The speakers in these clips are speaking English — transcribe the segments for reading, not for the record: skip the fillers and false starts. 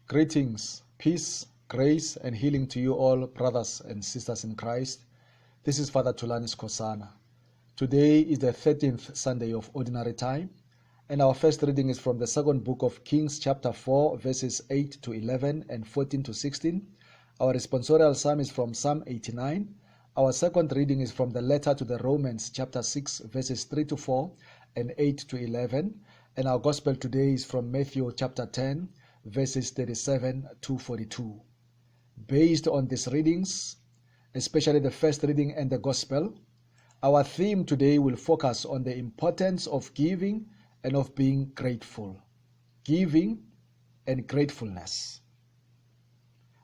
Greetings, peace, grace, and healing to you all, brothers and sisters in Christ. This is Father Tulanis Kosana. Today is the 13th Sunday of Ordinary Time, and our first reading is from the second book of Kings, chapter 4, verses 8 to 11 and 14 to 16. Our responsorial psalm is from Psalm 89. Our second reading is from the letter to the Romans, chapter 6, verses 3 to 4 and 8 to 11. And our gospel today is from Matthew, chapter 10, verses 37 to 42. Based on these readings, especially the first reading and the gospel, our theme today will focus on the importance of giving and of being grateful. Giving and gratefulness.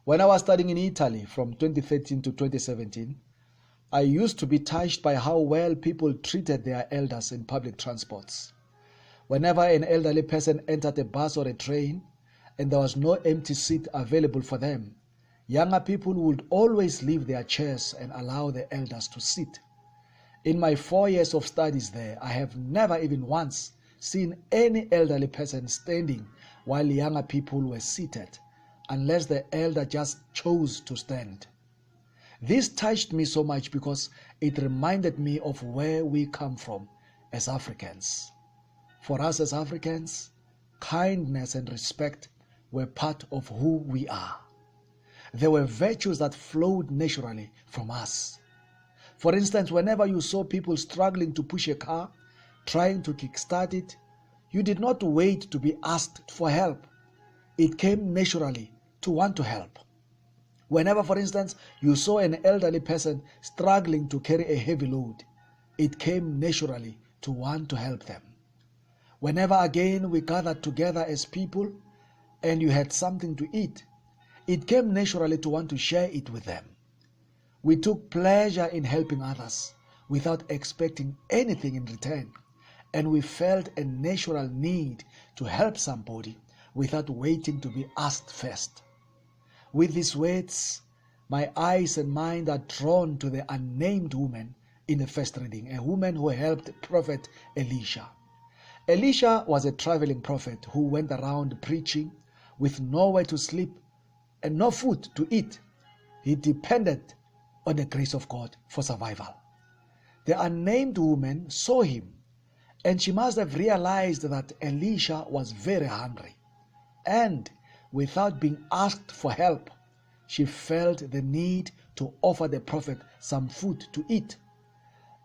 When I was studying in Italy from 2013 to 2017, I used to be touched by how well people treated their elders in public transports. Whenever an elderly person entered a bus or a train, and there was no empty seat available for them, younger people would always leave their chairs and allow the elders to sit. In my 4 years of studies there, I have never even once seen any elderly person standing while younger people were seated, unless the elder just chose to stand. This touched me so much because it reminded me of where we come from as Africans. For us as Africans, kindness and respect were part of who we are. There were virtues that flowed naturally from us. For instance, whenever you saw people struggling to push a car, trying to kickstart it, you did not wait to be asked for help. It came naturally to want to help. Whenever, for instance, you saw an elderly person struggling to carry a heavy load, it came naturally to want to help them. Whenever again we gathered together as people and you had something to eat, it came naturally to want to share it with them. We took pleasure in helping others without expecting anything in return, and we felt a natural need to help somebody without waiting to be asked first. With these words, my eyes and mind are drawn to the unnamed woman in the first reading, a woman who helped Prophet Elisha. Elisha was a traveling prophet who went around preaching with nowhere to sleep and no food to eat. He depended on the grace of God for survival. The unnamed woman saw him, and she must have realized that Elisha was very hungry. And without being asked for help, she felt the need to offer the prophet some food to eat.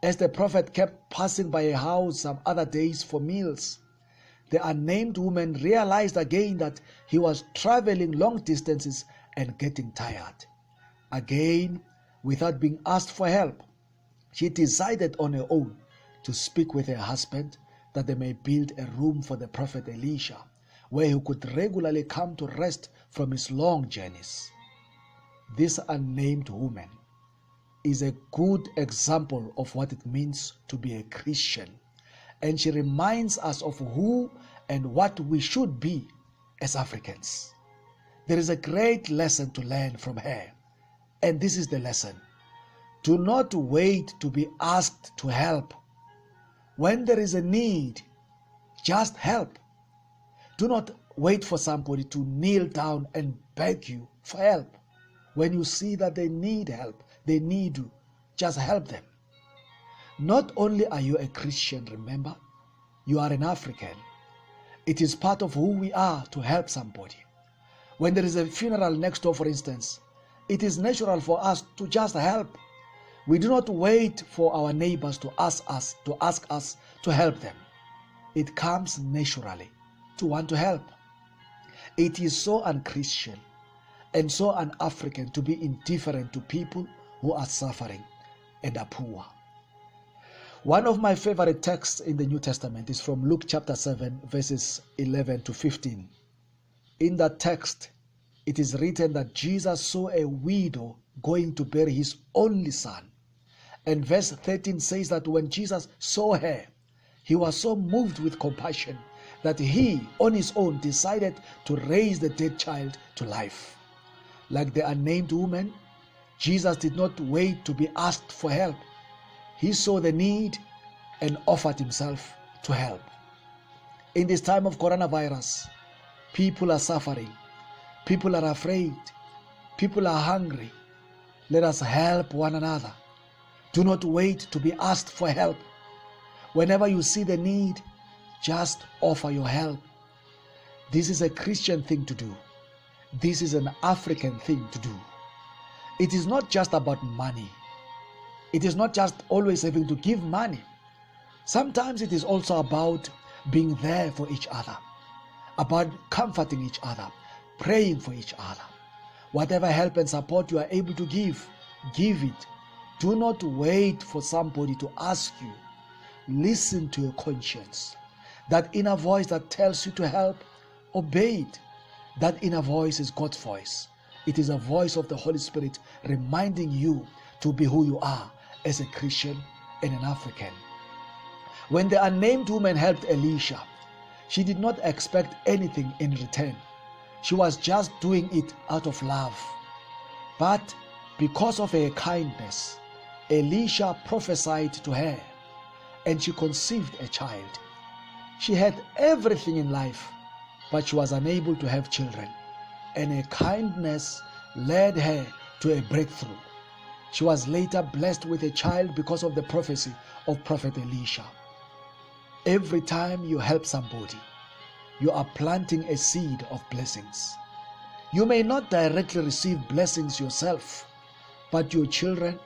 As the prophet kept passing by a house some other days for meals, the unnamed woman realized again that he was traveling long distances and getting tired. Again, without being asked for help, she decided on her own to speak with her husband that they may build a room for the prophet Elisha, where he could regularly come to rest from his long journeys. This unnamed woman is a good example of what it means to be a Christian, and she reminds us of who and what we should be as Africans. There is a great lesson to learn from her, and this is the lesson. Do not wait to be asked to help. When there is a need, just help. Do not wait for somebody to kneel down and beg you for help. When you see that they need help, they need you, just help them. Not only are you a Christian, remember, you are an African. It is part of who we are to help somebody. When there is a funeral next door, for instance, it is natural for us to just help. We do not wait for our neighbors to ask us to help them. It comes naturally to want to help. It is so unchristian and so un-African to be indifferent to people who are suffering and are poor. One of my favorite texts in the New Testament is from Luke chapter 7, verses 11 to 15. In that text, it is written that Jesus saw a widow going to bury his only son. And verse 13 says that when Jesus saw her, he was so moved with compassion that he, on his own, decided to raise the dead child to life. Like the unnamed woman, Jesus did not wait to be asked for help. He saw the need and offered himself to help. In this time of coronavirus, people are suffering. People are afraid. People are hungry. Let us help one another. Do not wait to be asked for help. Whenever you see the need, just offer your help. This is a Christian thing to do. This is an African thing to do. It is not just about money. It is not just always having to give money. Sometimes it is also about being there for each other, about comforting each other, praying for each other. Whatever help and support you are able to give it. Do not wait for somebody to ask you. Listen to your conscience. That inner voice that tells you to help, obey it. That inner voice is God's voice. It is a voice of the Holy Spirit reminding you to be who you are as a Christian and an African. When the unnamed woman helped Elisha, she did not expect anything in return. She was just doing it out of love. But because of her kindness, Elisha prophesied to her, and she conceived a child. She had everything in life, but she was unable to have children, and her kindness led her to a breakthrough. She was later blessed with a child because of the prophecy of Prophet Elisha. Every time you help somebody, you are planting a seed of blessings. You may not directly receive blessings yourself, but your children,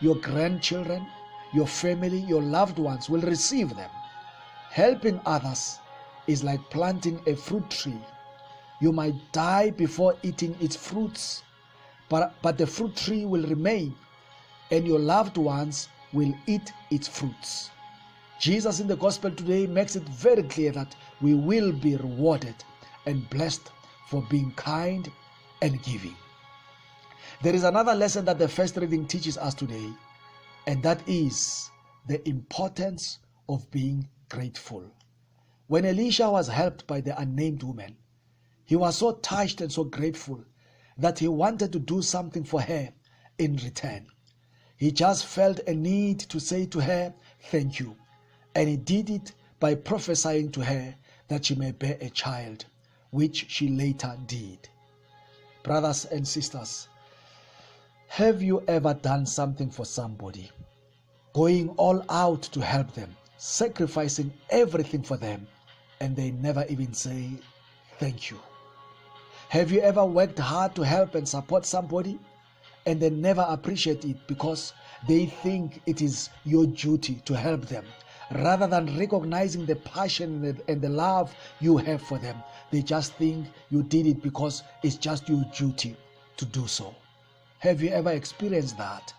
your grandchildren, your family, your loved ones will receive them. Helping others is like planting a fruit tree. You might die before eating its fruits, but the fruit tree will remain, and your loved ones will eat its fruits. Jesus in the gospel today makes it very clear that we will be rewarded and blessed for being kind and giving. There is another lesson that the first reading teaches us today, and that is the importance of being grateful. When Elisha was helped by the unnamed woman, he was so touched and so grateful that he wanted to do something for her in return. He just felt a need to say to her, thank you. And he did it by prophesying to her that she may bear a child, which she later did. Brothers and sisters, have you ever done something for somebody, going all out to help them, sacrificing everything for them, and they never even say thank you? Have you ever worked hard to help and support somebody, and they never appreciate it because they think it is your duty to help them? Rather than recognizing the passion and the love you have for them, they just think you did it because it's just your duty to do so. Have you ever experienced that?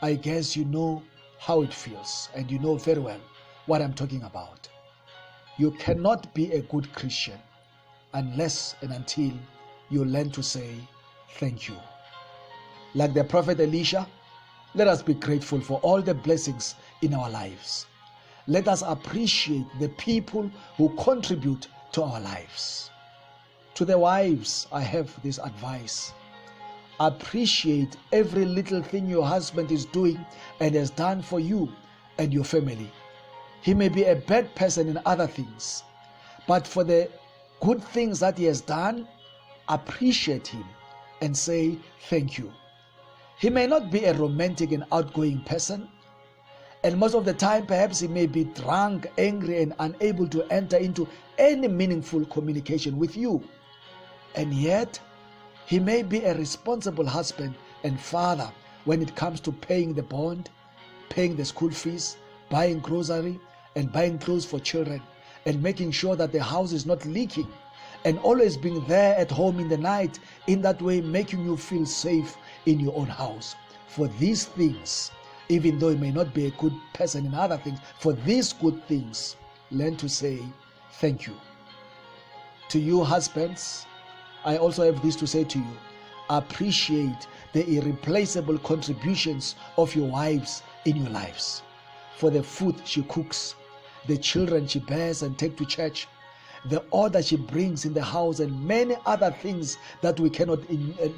I guess you know how it feels, and you know very well what I'm talking about. You cannot be a good Christian unless and until you learn to say thank you. Like the prophet Elisha, let us be grateful for all the blessings in our lives. Let us appreciate the people who contribute to our lives. To the wives, I have this advice. Appreciate every little thing your husband is doing and has done for you and your family. He may be a bad person in other things, but for the good things that he has done, appreciate him and say thank you. He may not be a romantic and outgoing person, and most of the time perhaps he may be drunk, angry, and unable to enter into any meaningful communication with you. And yet, he may be a responsible husband and father when it comes to paying the bond, paying the school fees, buying grocery, and buying clothes for children, and making sure that the house is not leaking, and always being there at home in the night, in that way making you feel safe in your own house. For these things, even though you may not be a good person in other things, for these good things, learn to say thank you. To you husbands, I also have this to say to you. Appreciate the irreplaceable contributions of your wives in your lives. For the food she cooks, the children she bears and takes to church, the order she brings in the house, and many other things that we cannot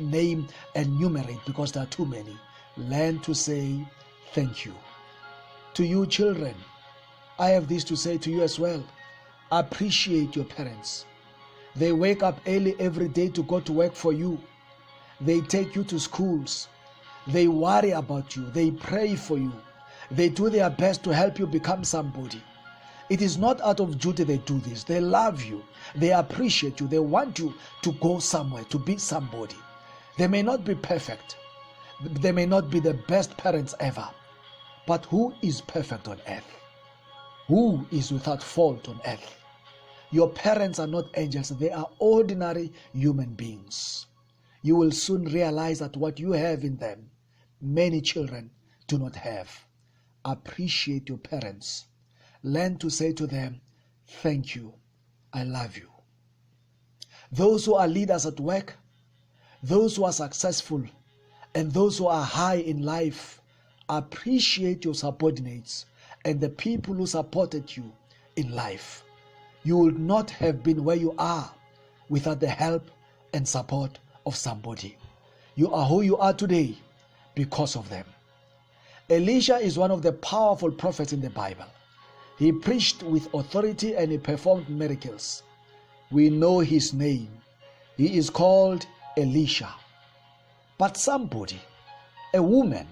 name and enumerate because there are too many. Learn to say thank you. To you children, I have this to say to you as well. Appreciate your parents. They wake up early every day to go to work for you. They take you to schools. They worry about you. They pray for you. They do their best to help you become somebody. It is not out of duty they do this. They love you. They appreciate you. They want you to go somewhere, to be somebody. They may not be perfect. They may not be the best parents ever. But who is perfect on earth? Who is without fault on earth? Your parents are not angels. They are ordinary human beings. You will soon realize that what you have in them, many children do not have. Appreciate your parents. Learn to say to them, thank you, I love you. Those who are leaders at work, those who are successful, and those who are high in life, appreciate your subordinates and the people who supported you in life. You would not have been where you are without the help and support of somebody. You are who you are today because of them. Elisha is one of the powerful prophets in the Bible. He preached with authority and he performed miracles. We know his name. He is called Elisha. But somebody, a woman,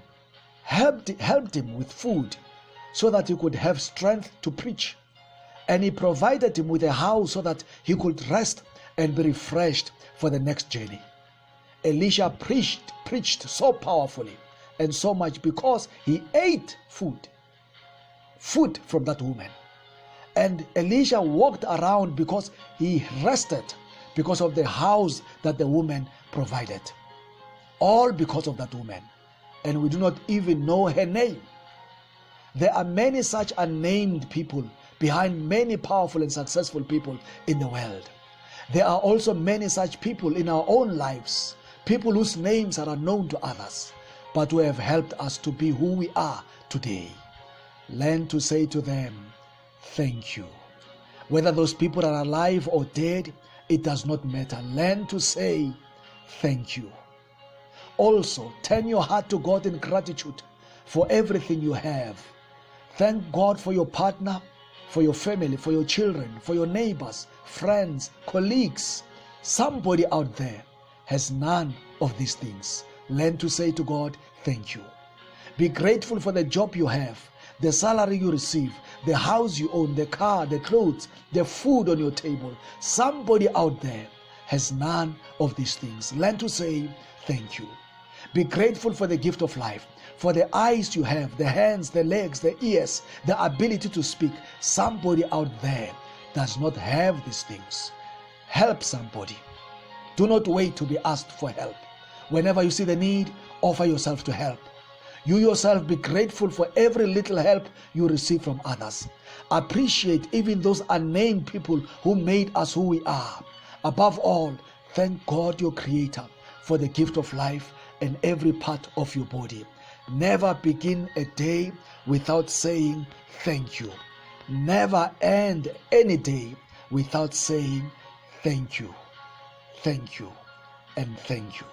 helped him with food so that he could have strength to preach. And he provided him with a house so that he could rest and be refreshed for the next journey. Elisha preached so powerfully and so much because he ate food from that woman. And Elisha walked around because he rested because of the house that the woman provided. All because of that woman. And we do not even know her name. There are many such unnamed people behind many powerful and successful people in the world. There are also many such people in our own lives, people whose names are unknown to others, but who have helped us to be who we are today. Learn to say to them, thank you. Whether those people are alive or dead, it does not matter. Learn to say thank you. Also, turn your heart to God in gratitude for everything you have. Thank God for your partner, for your family, for your children, for your neighbors, friends, colleagues. Somebody out there has none of these things. Learn to say to God, thank you. Be grateful for the job you have, the salary you receive, the house you own, the car, the clothes, the food on your table. Somebody out there has none of these things. Learn to say thank you. Be grateful for the gift of life, for the eyes you have, the hands, the legs, the ears, the ability to speak. Somebody out there does not have these things. Help somebody. Do not wait to be asked for help. Whenever you see the need, offer yourself to help. You yourself be grateful for every little help you receive from others. Appreciate even those unnamed people who made us who we are. Above all, thank God your Creator for the gift of life and every part of your body. Never begin a day without saying thank you. Never end any day without saying thank you, and thank you.